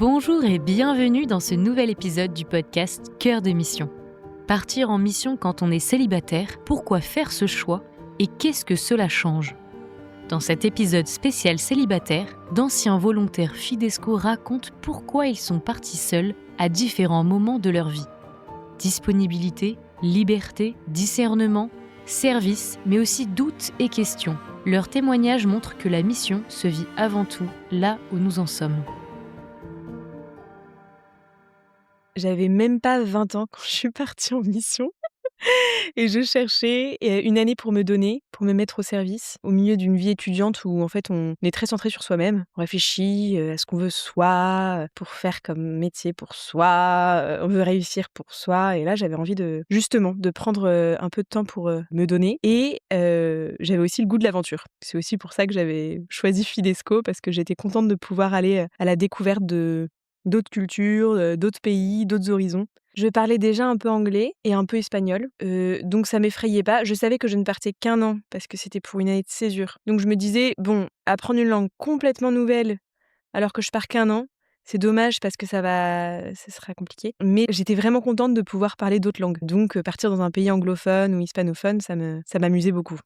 Bonjour et bienvenue dans ce nouvel épisode du podcast Cœur de mission. Partir en mission quand on est célibataire, pourquoi faire ce choix et qu'est-ce que cela change ? Dans cet épisode spécial célibataire, d'anciens volontaires Fidesco racontent pourquoi ils sont partis seuls à différents moments de leur vie. Disponibilité, liberté, discernement, service, mais aussi doutes et questions. Leurs témoignages montrent que la mission se vit avant tout là où nous en sommes. J'avais même pas 20 ans quand je suis partie en mission et je cherchais une année pour me donner, pour me mettre au service, au milieu d'une vie étudiante où en fait on est très centré sur soi-même. On réfléchit à ce qu'on veut soi, pour faire comme métier pour soi, on veut réussir pour soi et là j'avais envie de justement de prendre, un peu de temps pour, me donner et j'avais aussi le goût de l'aventure. C'est aussi pour ça que j'avais choisi Fidesco parce que j'étais contente de pouvoir aller, à la découverte de d'autres cultures, d'autres pays, d'autres horizons. Je parlais déjà un peu anglais et un peu espagnol, donc ça m'effrayait pas. Je savais que je ne partais qu'1 an parce que c'était pour une année de césure. Donc je me disais: «Bon, apprendre une langue complètement nouvelle alors que je pars qu'1 an, c'est dommage parce que ça sera compliqué». Mais j'étais vraiment contente de pouvoir parler d'autres langues. Donc partir dans un pays anglophone ou hispanophone, ça m'amusait beaucoup.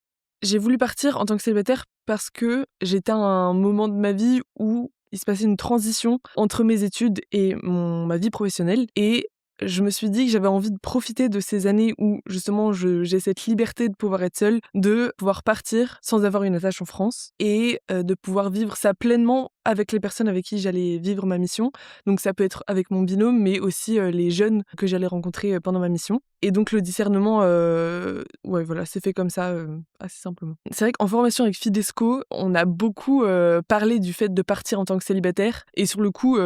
J'ai voulu partir en tant que célibataire parce que j'étais à un moment de ma vie où il se passait une transition entre mes études et ma vie professionnelle et je me suis dit que j'avais envie de profiter de ces années où justement j'ai cette liberté de pouvoir être seule, de pouvoir partir sans avoir une attache en France et de pouvoir vivre ça pleinement avec les personnes avec qui j'allais vivre ma mission. Donc ça peut être avec mon binôme, mais aussi les jeunes que j'allais rencontrer pendant ma mission. Et donc le discernement, ouais voilà, c'est fait comme ça, assez simplement. C'est vrai qu'en formation avec Fidesco, on a beaucoup parlé du fait de partir en tant que célibataire. Et sur le coup,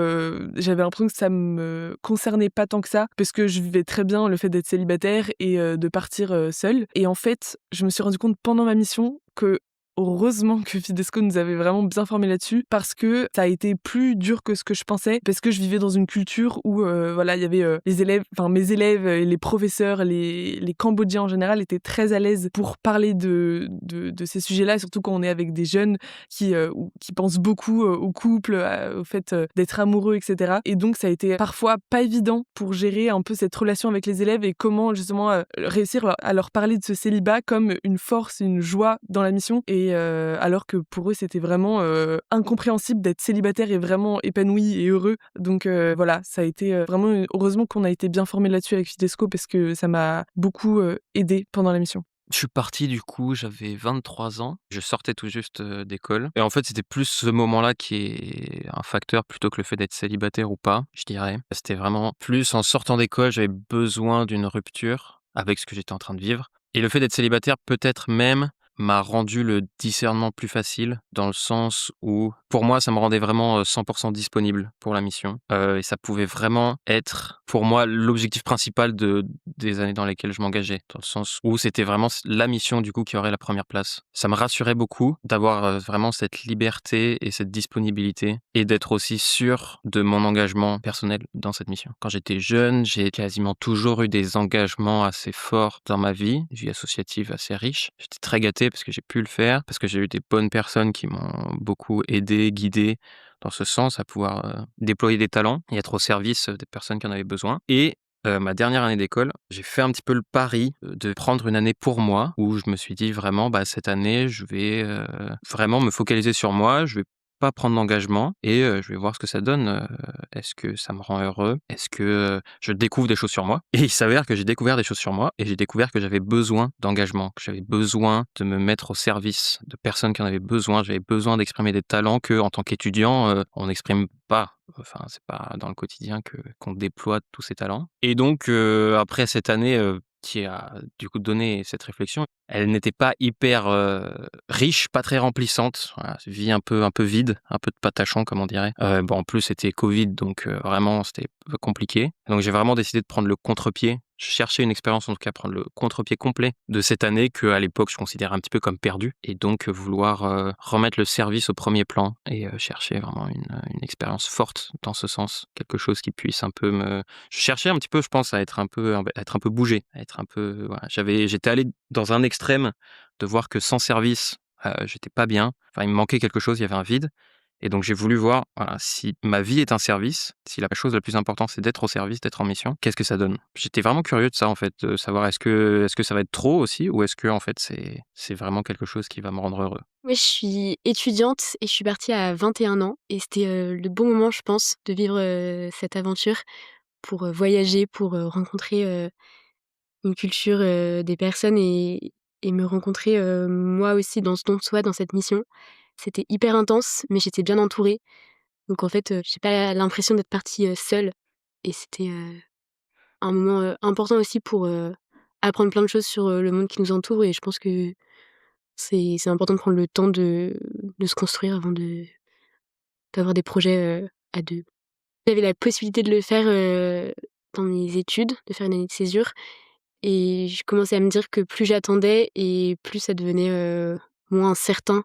j'avais l'impression que ça me concernait pas tant que ça, parce que je vivais très bien le fait d'être célibataire et de partir seule. Et en fait, je me suis rendu compte pendant ma mission que heureusement que Fidesco nous avait vraiment bien formés là-dessus parce que ça a été plus dur que ce que je pensais parce que je vivais dans une culture où voilà, il y avait les élèves, enfin mes élèves et les professeurs, les Cambodgiens en général étaient très à l'aise pour parler de ces sujets-là, surtout quand on est avec des jeunes qui pensent beaucoup au couple, au fait d'être amoureux, etc. Et donc ça a été parfois pas évident pour gérer un peu cette relation avec les élèves et comment justement réussir à leur parler de ce célibat comme une force, une joie dans la mission. Et alors que pour eux, c'était vraiment incompréhensible d'être célibataire et vraiment épanoui et heureux. Donc voilà, ça a été vraiment heureusement qu'on a été bien formés là-dessus avec Fidesco parce que ça m'a beaucoup aidée pendant la mission. Je suis parti du coup, j'avais 23 ans, je sortais tout juste d'école. Et en fait, c'était plus ce moment-là qui est un facteur plutôt que le fait d'être célibataire ou pas, je dirais. C'était vraiment plus en sortant d'école, j'avais besoin d'une rupture avec ce que j'étais en train de vivre. Et le fait d'être célibataire, peut-être même, m'a rendu le discernement plus facile, dans le sens où, pour moi, ça me rendait vraiment 100% disponible pour la mission. Et ça pouvait vraiment être, pour moi, l'objectif principal des années dans lesquelles je m'engageais, dans le sens où c'était vraiment la mission, du coup, qui aurait la première place. Ça me rassurait beaucoup d'avoir vraiment cette liberté et cette disponibilité, et d'être aussi sûr de mon engagement personnel dans cette mission. Quand j'étais jeune, j'ai quasiment toujours eu des engagements assez forts dans ma vie associative assez riche. J'étais très gâté parce que j'ai pu le faire, parce que j'ai eu des bonnes personnes qui m'ont beaucoup aidé, guidé dans ce sens, à pouvoir déployer des talents et être au service des personnes qui en avaient besoin. Et ma dernière année d'école, j'ai fait un petit peu le pari de prendre une année pour moi, où je me suis dit vraiment, cette année, je vais vraiment me focaliser sur moi, je vais pas prendre d'engagement et je vais voir ce que ça donne. Est-ce que ça me rend heureux? Est-ce que je découvre des choses sur moi? Et il s'avère que j'ai découvert des choses sur moi et j'ai découvert que j'avais besoin d'engagement, que j'avais besoin de me mettre au service de personnes qui en avaient besoin. J'avais besoin d'exprimer des talents que, en tant qu'étudiant, on n'exprime pas. Enfin, c'est pas dans le quotidien qu'on déploie tous ces talents. Et donc, après cette année qui a du coup donné cette réflexion, elle n'était pas hyper riche, pas très remplissante. Voilà, vie un peu vide, un peu de patachon comme on dirait. En plus c'était Covid, donc vraiment c'était compliqué. Donc j'ai vraiment décidé de prendre le contre-pied. Je cherchais une expérience, en tout cas prendre le contre-pied complet de cette année que à l'époque je considérais un petit peu comme perdue, et donc vouloir remettre le service au premier plan et chercher vraiment une expérience forte dans ce sens, quelque chose qui puisse un peu je cherchais un petit peu, je pense, à être un peu bougé, à être un peu voilà. J'étais allé dans un extrême de voir que sans service, j'étais pas bien. Enfin, il me manquait quelque chose, il y avait un vide. Et donc j'ai voulu voir, voilà, si ma vie est un service, si la chose la plus importante c'est d'être au service, d'être en mission, qu'est-ce que ça donne? J'étais vraiment curieux de ça en fait, de savoir est-ce que ça va être trop aussi ou est-ce que en fait c'est vraiment quelque chose qui va me rendre heureux? Oui, je suis étudiante et je suis partie à 21 ans et c'était, le bon moment, je pense, de vivre, cette aventure pour, voyager, pour, rencontrer, une culture, des personnes et me rencontrer, moi aussi dans ce don de soi, dans cette mission. C'était hyper intense, mais j'étais bien entourée. Donc en fait, j'ai pas l'impression d'être partie, seule et c'était, un moment, important aussi pour, apprendre plein de choses sur, le monde qui nous entoure et je pense que c'est important de prendre le temps de se construire avant d'avoir des projets, à 2. J'avais la possibilité de le faire, dans mes études, de faire une année de césure et je commençais à me dire que plus j'attendais et plus ça devenait, moins certain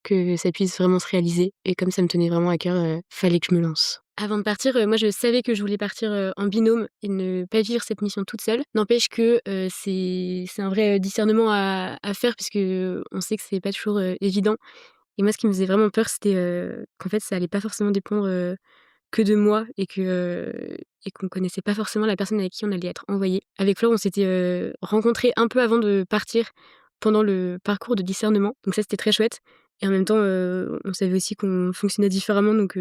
que ça puisse vraiment se réaliser et comme ça me tenait vraiment à cœur, fallait que je me lance. Avant de partir, moi je savais que je voulais partir, en binôme et ne pas vivre cette mission toute seule. N'empêche que, c'est un vrai, discernement à faire puisque, on sait que c'est pas toujours, évident et moi ce qui me faisait vraiment peur c'était, qu'en fait ça allait pas forcément dépendre, que de moi et qu'on connaissait pas forcément la personne avec qui on allait être envoyé. Avec Flore, on s'était, rencontrés un peu avant de partir, pendant le parcours de discernement, donc ça c'était très chouette et en même temps, on savait aussi qu'on fonctionnait différemment donc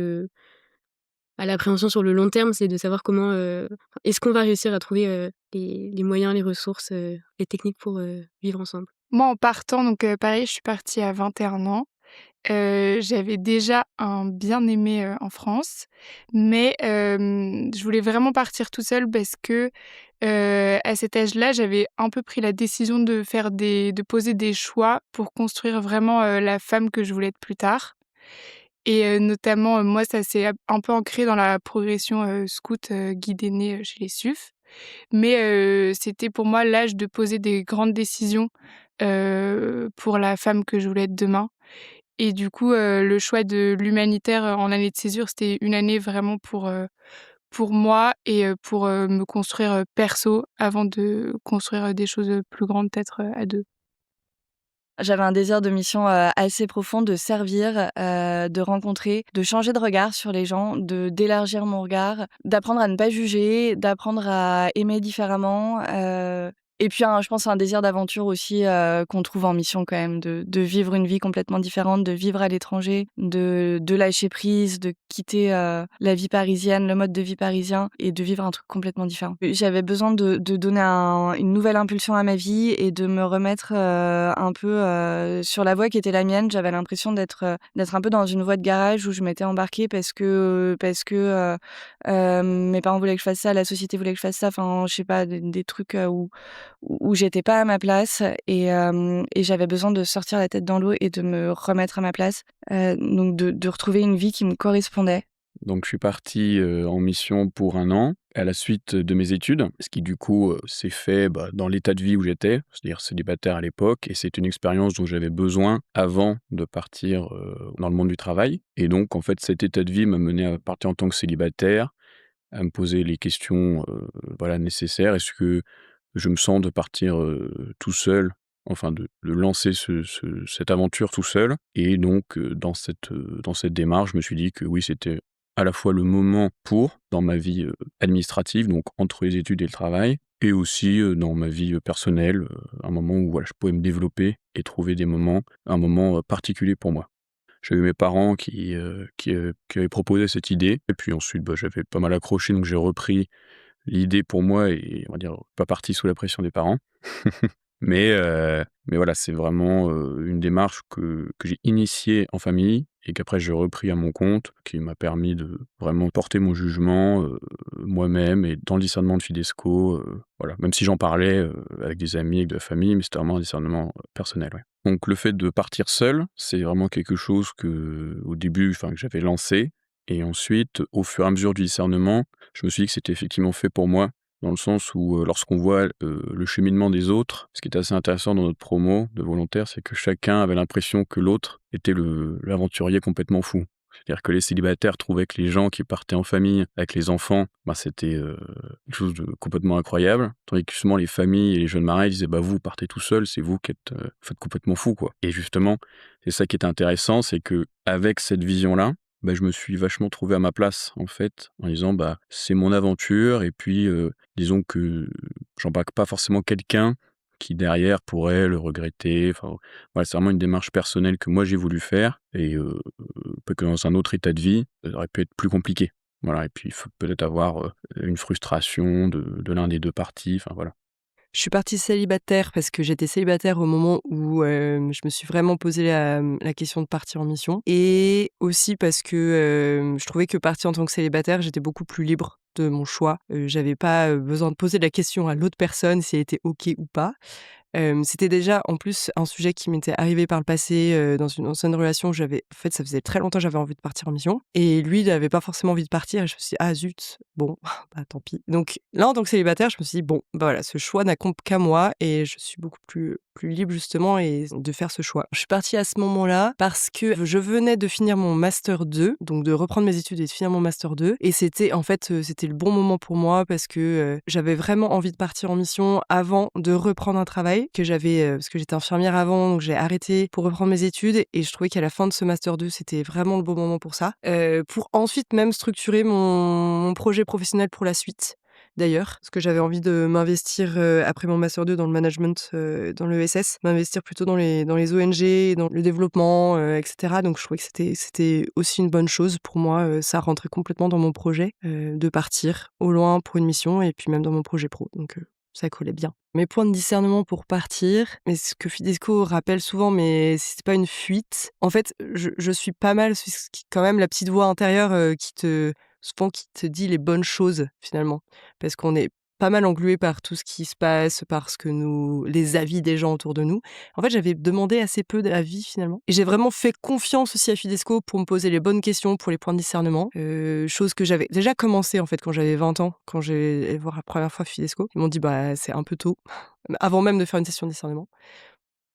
l'appréhension sur le long terme, c'est de savoir comment, est-ce qu'on va réussir à trouver, les moyens, les ressources, les techniques pour, vivre ensemble? Moi, en partant, donc pareil, je suis partie à 21 ans. J'avais déjà un bien-aimé, en France, mais je voulais vraiment partir toute seule parce que, à cet âge-là, j'avais un peu pris la décision de poser des choix pour construire vraiment, la femme que je voulais être plus tard et notamment, moi, ça s'est un peu ancré dans la progression, scout, guide aîné, chez les SUF. Mais c'était pour moi l'âge de poser des grandes décisions, pour la femme que je voulais être demain et du coup, le choix de l'humanitaire, en année de césure, c'était une année vraiment pour moi et pour, me construire, perso avant de construire, des choses, plus grandes peut-être, à 2. J'avais un désir de mission, assez profond de servir, de rencontrer, de changer de regard sur les gens, d'élargir mon regard, d'apprendre à ne pas juger, d'apprendre à aimer différemment, et puis je pense un désir d'aventure aussi, qu'on trouve en mission quand même, de vivre une vie complètement différente, de vivre à l'étranger, de lâcher prise, de quitter, la vie parisienne, le mode de vie parisien et de vivre un truc complètement différent. J'avais besoin de donner une nouvelle impulsion à ma vie et de me remettre, un peu, sur la voie qui était la mienne. J'avais l'impression d'être un peu dans une voie de garage où je m'étais embarquée parce que, mes parents voulaient que je fasse ça, la société voulait que je fasse ça, enfin je sais pas, des trucs, où j'étais pas à ma place et j'avais besoin de sortir la tête dans l'eau et de me remettre à ma place, donc de retrouver une vie qui me correspondait. Donc je suis parti, en mission pour 1 an, à la suite de mes études, ce qui du coup, s'est fait, dans l'état de vie où j'étais, c'est-à-dire célibataire à l'époque et c'est une expérience dont j'avais besoin avant de partir, dans le monde du travail et donc en fait cet état de vie m'a mené à partir en tant que célibataire, à me poser les questions, nécessaires. Est-ce que je me sens de partir, tout seul, enfin de lancer cette aventure tout seul et donc dans cette démarche, je me suis dit que oui, c'était à la fois le moment dans ma vie, administrative, donc entre les études et le travail et aussi, dans ma vie, personnelle, un moment où voilà, je pouvais me développer et trouver un moment, particulier pour moi. J'avais mes parents qui avaient proposé cette idée et puis ensuite, j'avais pas mal accroché donc j'ai repris l'idée pour moi et on va dire pas parti sous la pression des parents. Mais voilà, c'est vraiment, une démarche que j'ai initiée en famille et qu'après j'ai repris à mon compte, qui m'a permis de vraiment porter mon jugement, moi-même et dans le discernement de Fidesco, voilà. Même si j'en parlais, avec des amis, avec de la famille, mais c'était vraiment un discernement, personnel, ouais. Donc le fait de partir seul, c'est vraiment quelque chose au début, que j'avais lancé et ensuite, au fur et à mesure du discernement, je me suis dit que c'était effectivement fait pour moi. Dans le sens où, lorsqu'on voit, le cheminement des autres, ce qui est assez intéressant dans notre promo de volontaires, c'est que chacun avait l'impression que l'autre était l'aventurier complètement fou. C'est-à-dire que les célibataires trouvaient que les gens qui partaient en famille avec les enfants, c'était, quelque chose de complètement incroyable. Tandis que justement les familles et les jeunes mariés disaient: vous partez tout seul, c'est vous qui êtes, complètement fou, quoi. Et justement, c'est ça qui est intéressant, c'est qu'avec cette vision-là, bah, je me suis vachement trouvé à ma place, en fait, en disant: «Bah, c'est mon aventure» et puis, disons que j'embarque pas forcément quelqu'un qui derrière pourrait le regretter. Enfin, voilà, c'est vraiment une démarche personnelle que moi j'ai voulu faire et peut que dans un autre état de vie, ça aurait pu être plus compliqué. Voilà et puis il faut peut-être avoir, une frustration de l'un des 2 parties, enfin voilà. Je suis partie célibataire parce que j'étais célibataire au moment où, je me suis vraiment posé la question de partir en mission et aussi parce que, je trouvais que partir en tant que célibataire, j'étais beaucoup plus libre de mon choix. J'avais pas, besoin de poser la question à l'autre personne si elle était OK ou pas. C'était déjà en plus un sujet qui m'était arrivé par le passé, dans une ancienne relation où ça faisait très longtemps que j'avais envie de partir en mission et lui, il avait pas forcément envie de partir et je me suis dit: «Ah zut, bon, bah, tant pis». Donc là, en tant que célibataire, je me suis dit: «Bon, bah, voilà, ce choix n'incombe qu'à moi» et je suis beaucoup plus libre justement et de faire ce choix. Je suis partie à ce moment-là parce que je venais de finir mon master 2, donc de reprendre mes études et de finir mon master 2 et c'était en fait, c'était le bon moment pour moi parce que, j'avais vraiment envie de partir en mission avant de reprendre un travail que j'avais, parce que j'étais infirmière avant, donc j'ai arrêté pour reprendre mes études et je trouvais qu'à la fin de ce master 2, c'était vraiment le bon moment pour ça. Pour ensuite même structurer mon projet professionnel pour la suite, d'ailleurs. Parce que j'avais envie de m'investir, après mon master 2 dans le management, dans l'ESS, m'investir plutôt dans les ONG, dans le développement, et cetera. Donc je trouvais que c'était aussi une bonne chose pour moi, ça rentrait complètement dans mon projet, de partir au loin pour une mission et puis même dans mon projet pro. Donc ça collait bien. Mes points de discernement pour partir, mais ce que Fidesco rappelle souvent, mais c'est pas une fuite. En fait, je suis pas mal quand même la petite voix intérieure, qui te dit les bonnes choses finalement. Parce qu'on est pas mal englué par tout ce qui se passe, les avis des gens autour de nous. En fait, j'avais demandé assez peu d'avis finalement. Et j'ai vraiment fait confiance aussi à Fidesco pour me poser les bonnes questions pour les points de discernement. Chose que j'avais déjà commencé en fait quand j'avais 20 ans, quand j'ai allé voir la première fois Fidesco. Ils m'ont dit bah c'est un peu tôt, avant même de faire une session de discernement.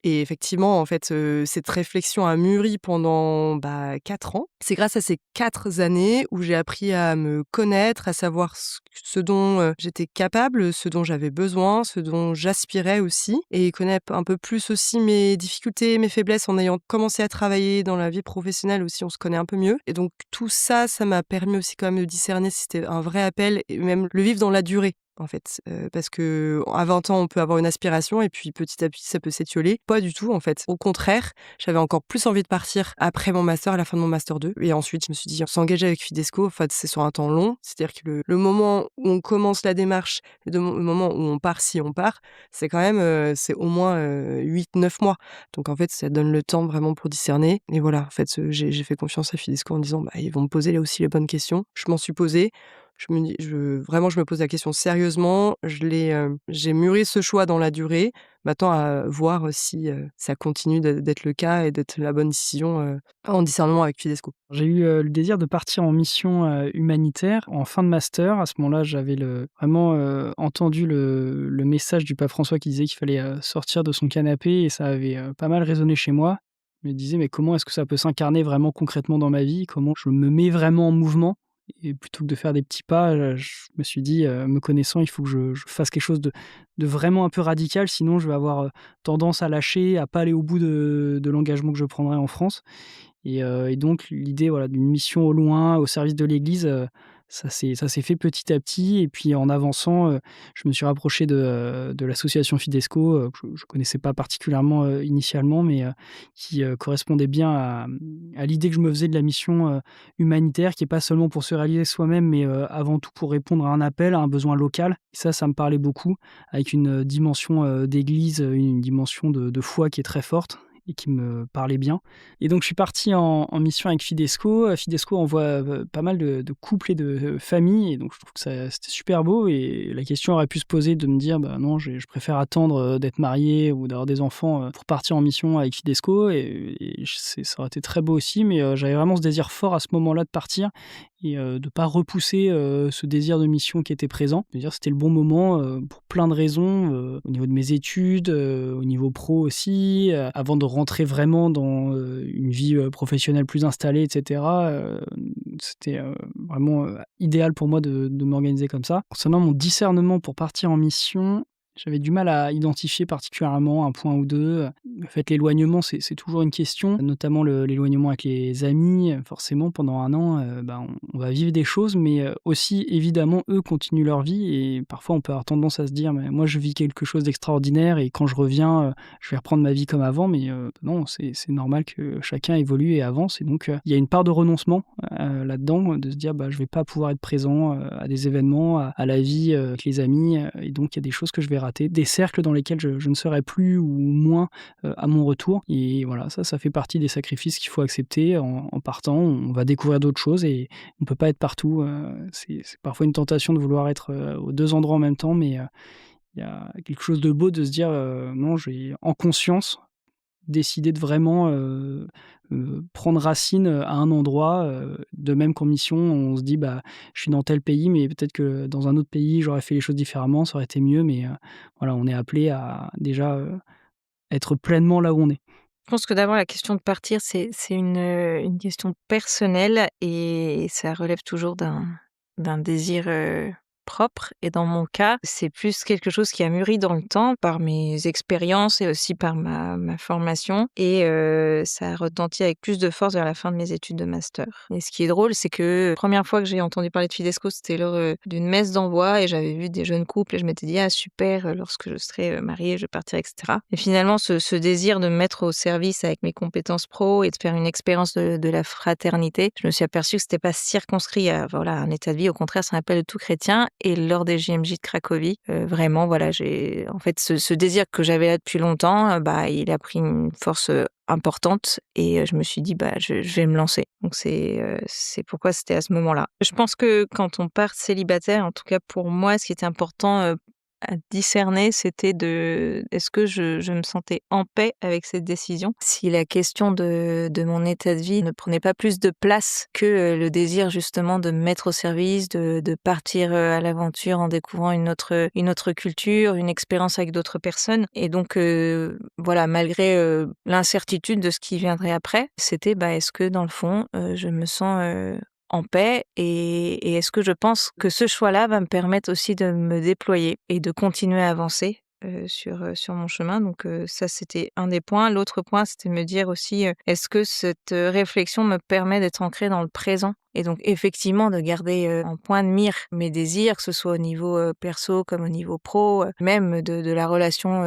Et effectivement, en fait, cette réflexion a mûri pendant, 4 ans. C'est grâce à ces 4 années où j'ai appris à me connaître, à savoir ce dont, j'étais capable, ce dont j'avais besoin, ce dont j'aspirais aussi et connaître un peu plus aussi mes difficultés, mes faiblesses en ayant commencé à travailler dans la vie professionnelle aussi, on se connaît un peu mieux et donc tout ça, ça m'a permis aussi quand même de discerner si c'était un vrai appel et même le vivre dans la durée. En fait, parce qu'à 20 ans, on peut avoir une aspiration et puis petit à petit, ça peut s'étioler. Pas du tout, en fait. Au contraire, j'avais encore plus envie de partir après mon master, à la fin de mon master 2 et ensuite, je me suis dit: «S'engager avec Fidesco, en fait, c'est sur un temps long». C'est-à-dire que le moment où on commence la démarche et le moment où on part, si on part, c'est quand même, c'est au moins, 8-9 mois. Donc en fait, ça donne le temps vraiment pour discerner et voilà, en fait, j'ai fait confiance à Fidesco en disant: «Bah, ils vont me poser là aussi les bonnes questions». Je m'en suis posée. Je me pose la question sérieusement. J'ai mûri ce choix dans la durée. Maintenant à voir si, ça continue d'être le cas et d'être la bonne décision, en discernement avec Fidesco. J'ai eu, le désir de partir en mission, humanitaire en fin de master. À ce moment-là, j'avais vraiment, entendu le message du pape François qui disait qu'il fallait, sortir de son canapé et ça avait, pas mal résonné chez moi. Je me disais: «Mais comment est-ce que ça peut s'incarner vraiment concrètement dans ma vie? Comment je me mets vraiment en mouvement?» Et plutôt que de faire des petits pas, je me suis dit, me connaissant, il faut que je fasse quelque chose de vraiment un peu radical, sinon je vais avoir, tendance à lâcher, à pas aller au bout de l'engagement que je prendrai en France. Et donc l'idée, voilà, d'une mission au loin, au service de l'Église, ça s'est fait petit à petit et puis en avançant, je me suis rapproché de l'association Fidesco, que je connaissais pas particulièrement, initialement, mais qui, correspondait bien à l'idée que je me faisais de la mission, humanitaire, qui est pas seulement pour se réaliser soi-même, mais avant tout pour répondre à un appel, à un besoin local. Et ça me parlait beaucoup, avec une dimension, d'église, une dimension de foi qui est très forte et qui me parlait bien. Et donc je suis parti en mission avec Fidesco. Fidesco envoie, pas mal de couples et de familles et donc je trouve que c'était super beau et la question aurait pu se poser de me dire: «Bah non, je préfère attendre, d'être marié ou d'avoir des enfants, pour partir en mission avec Fidesco» et ça aurait été très beau aussi, mais j'avais vraiment ce désir fort à ce moment-là de partir et de pas repousser, ce désir de mission qui était présent. C'est-à-dire c'était le bon moment, pour plein de raisons, au niveau de mes études, au niveau pro aussi, avant de rentrer vraiment dans, une vie, professionnelle plus installée et cetera, c'était, vraiment, idéal pour moi de m'organiser comme ça. Concernant mon discernement pour partir en mission, J'avais du mal à identifier particulièrement un point ou deux. En fait, l'éloignement, c'est toujours une question, notamment l'éloignement avec les amis. Forcément, pendant un an, on va vivre des choses, mais aussi, évidemment, eux continuent leur vie et parfois, on peut avoir tendance à se dire: «Mais moi, je vis quelque chose d'extraordinaire et quand je reviens, je vais reprendre ma vie comme avant». Mais non, c'est normal que chacun évolue et avance et donc il y a une part de renoncement, là-dedans, de se dire: «Je vais pas pouvoir être présent, à des événements, à la vie, avec les amis, et donc il y a des choses que je vais rater, des cercles dans lesquels je ne serai plus ou moins, à mon retour» et voilà, ça fait partie des sacrifices qu'il faut accepter en partant. On va découvrir d'autres choses et on peut pas être partout, c'est parfois une tentation de vouloir être, aux 2 endroits en même temps, mais il y a quelque chose de beau de se dire, «Non, je vais en conscience décider de vraiment, prendre racine, à un endroit», de même qu'en mission, on se dit: «Je suis dans tel pays, mais peut-être que dans un autre pays, j'aurais fait les choses différemment, ça aurait été mieux», mais voilà, on est appelé à déjà, être pleinement là où on est. Je pense que d'abord la question de partir, c'est une question personnelle et ça relève toujours d'un désir, propre et dans mon cas, c'est plus quelque chose qui a mûri dans le temps par mes expériences et aussi par ma formation et ça a retenti avec plus de force vers la fin de mes études de master. Et ce qui est drôle, c'est que première fois que j'ai entendu parler de Fidesco, c'était lors, d'une messe d'envoi et j'avais vu des jeunes couples et je m'étais dit: «Ah super, lorsque je serai, mariée, je partirai» et cetera. Et finalement ce désir de me mettre au service avec mes compétences pro et de faire une expérience de la fraternité, je me suis aperçue que c'était pas circonscrit à voilà, un état de vie, au contraire, c'est un appel de tout chrétien et lors des JMJ de Cracovie, vraiment voilà, j'ai en fait ce désir que j'avais là depuis longtemps, il a pris une force, importante et je me suis dit: je vais me lancer». Donc c'est pourquoi c'était à ce moment-là. Je pense que quand on part célibataire, en tout cas pour moi, ce qui était important, à discerner, c'était est-ce que je me sentais en paix avec cette décision? Si la question de mon état de vie ne prenait pas plus de place que, le désir justement de me mettre au service, de partir, à l'aventure en découvrant une autre culture, une expérience avec d'autres personnes et donc voilà, malgré, l'incertitude de ce qui viendrait après, c'était, est-ce que dans le fond, je me sens, en paix et est-ce que je pense que ce choix-là va me permettre aussi de me déployer et de continuer à avancer, sur mon chemin donc ça c'était un des points. L'autre point, c'était de me dire aussi, est-ce que cette, réflexion me permet d'être ancrée dans le présent? Et donc effectivement de garder, en point de mire mes désirs, que ce soit au niveau, perso comme au niveau pro, même de la relation,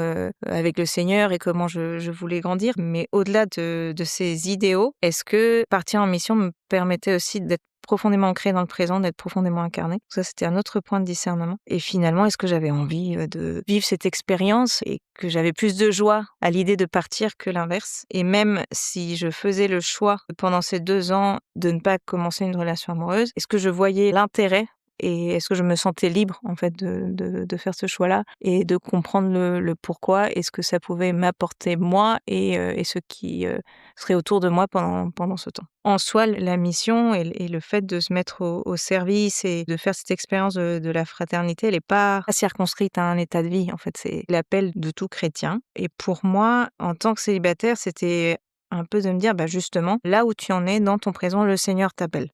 avec le Seigneur et comment je voulais grandir. Mais au-delà de ces idéaux, est-ce que partir en mission me permettait aussi d'être profondément ancrée dans le présent, d'être profondément incarnée? Ça, c'était un autre point de discernement. Et finalement, est-ce que j'avais envie, de vivre cette expérience et que j'avais plus de joie à l'idée de partir que l'inverse? Et même si je faisais le choix pendant ces 2 ans de ne pas commencer une relation amoureuse, est-ce que je voyais l'intérêt et est-ce que je me sentais libre en fait de faire ce choix-là et de comprendre le pourquoi et ce que ça pouvait m'apporter moi et ceux qui, seraient autour de moi pendant ce temps. En soi, la mission et le fait de se mettre au service et de faire cette expérience de la fraternité, elle est pas circonscrite à un état de vie. En fait, c'est l'appel de tout chrétien et pour moi, en tant que célibataire, c'était un peu de me dire: justement, là où tu en es dans ton présent, le Seigneur t'appelle.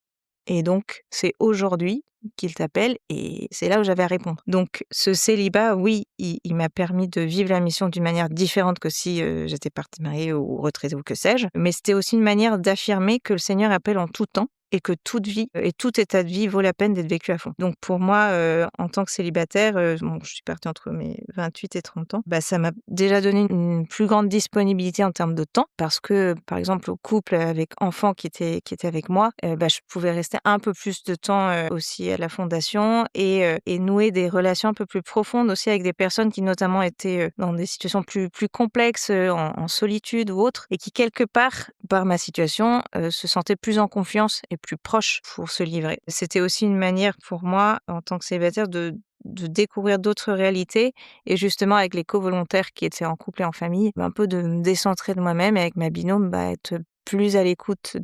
Et donc, c'est aujourd'hui qu'il t'appelle et c'est là où j'avais à répondre. Donc, ce célibat, oui, il m'a permis de vivre la mission d'une manière différente que si j'étais partie mariée ou retraitée ou que sais-je. Mais c'était aussi une manière d'affirmer que le Seigneur appelle en tout temps et que toute vie et tout état de vie vaut la peine d'être vécu à fond. Donc pour moi, en tant que célibataire, je suis partie entre mes 28 et 30 ans, ça m'a déjà donné une plus grande disponibilité en termes de temps parce que, par exemple, au couple avec enfants qui étaient avec moi, je pouvais rester un peu plus de temps, aussi à la fondation et nouer des relations un peu plus profondes aussi avec des personnes qui notamment étaient, dans des situations plus complexes, en solitude ou autres et qui quelque part, par ma situation, se sentaient plus en confiance et plus proches pour se livrer. C'était aussi une manière pour moi, en tant que célibataire, de découvrir d'autres réalités et justement avec les co-volontaires qui étaient en couple et en famille, un peu de me décentrer de moi-même et avec ma binôme, être plus à l'écoute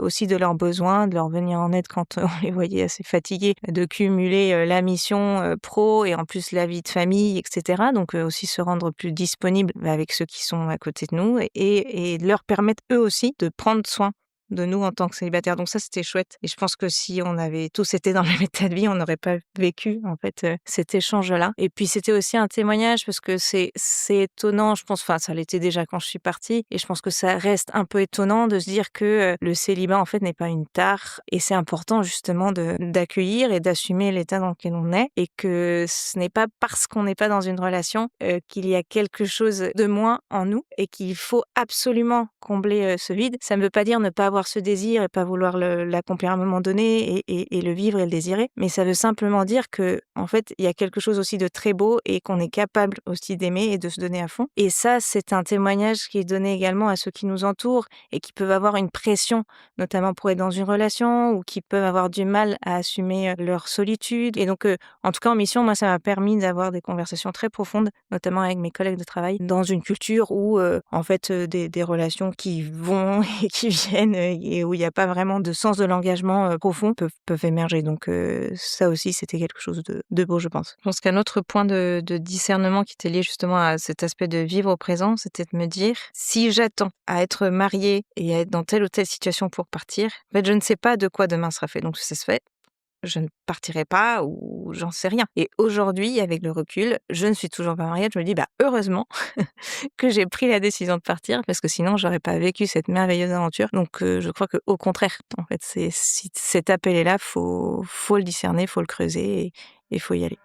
aussi de leurs besoins, de leur venir en aide quand on les voyait assez fatigués, de cumuler la mission pro et en plus la vie de famille, etc. Donc aussi se rendre plus disponible avec ceux qui sont à côté de nous et de leur permettre eux aussi de prendre soin de nous en tant que célibataires. Donc ça, c'était chouette. Et je pense que si on avait tous été dans le même état de vie, on n'aurait pas vécu en fait cet échange-là. Et puis c'était aussi un témoignage parce que c'est étonnant, je pense, enfin ça l'était déjà quand je suis partie, et je pense que ça reste un peu étonnant de se dire que le célibat en fait n'est pas une tare, et c'est important justement d'accueillir et d'assumer l'état dans lequel on est, et que ce n'est pas parce qu'on n'est pas dans une relation qu'il y a quelque chose de moins en nous et qu'il faut absolument combler ce vide. Ça ne veut pas dire ne pas avoir ce désir et pas vouloir l'accomplir à un moment donné et le vivre et le désirer, mais ça veut simplement dire que en fait il y a quelque chose aussi de très beau et qu'on est capable aussi d'aimer et de se donner à fond. Et ça, c'est un témoignage qui est donné également à ceux qui nous entourent et qui peuvent avoir une pression, notamment pour être dans une relation, ou qui peuvent avoir du mal à assumer leur solitude. Et donc, en tout cas, en mission, moi, ça m'a permis d'avoir des conversations très profondes, notamment avec mes collègues de travail, dans une culture où, en fait, des relations qui vont et qui viennent et où il n'y a pas vraiment de sens de l'engagement profond peuvent émerger. Donc, ça aussi, c'était quelque chose de beau, je pense. Je pense qu'un autre point de discernement qui était lié justement à cet aspect de vivre au présent, c'était de me dire, si j'attends à être mariée et à être dans telle ou telle situation pour partir, en fait, je ne sais pas de quoi demain sera fait. Donc, si ça se fait, je ne partirai pas ou j'en sais rien. Et aujourd'hui, avec le recul, je ne suis toujours pas mariée. Je me dis, heureusement que j'ai pris la décision de partir, parce que sinon, j'aurais pas vécu cette merveilleuse aventure. Donc, je crois qu'au contraire, en fait, si cet appel est là, faut le discerner, faut le creuser et faut y aller.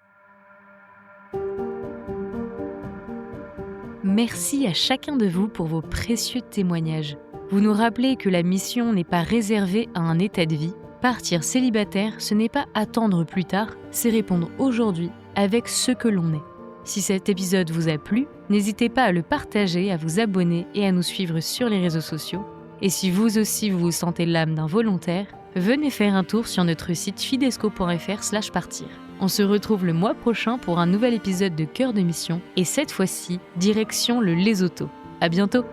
Merci à chacun de vous pour vos précieux témoignages. Vous nous rappelez que la mission n'est pas réservée à un état de vie. Partir célibataire, ce n'est pas attendre plus tard, c'est répondre aujourd'hui avec ce que l'on est. Si cet épisode vous a plu, n'hésitez pas à le partager, à vous abonner et à nous suivre sur les réseaux sociaux. Et si vous aussi vous sentez l'âme d'un volontaire, venez faire un tour sur notre site fidesco.fr/partir. On se retrouve le mois prochain pour un nouvel épisode de Cœur de Mission, et cette fois-ci, direction le Lesotho. À bientôt!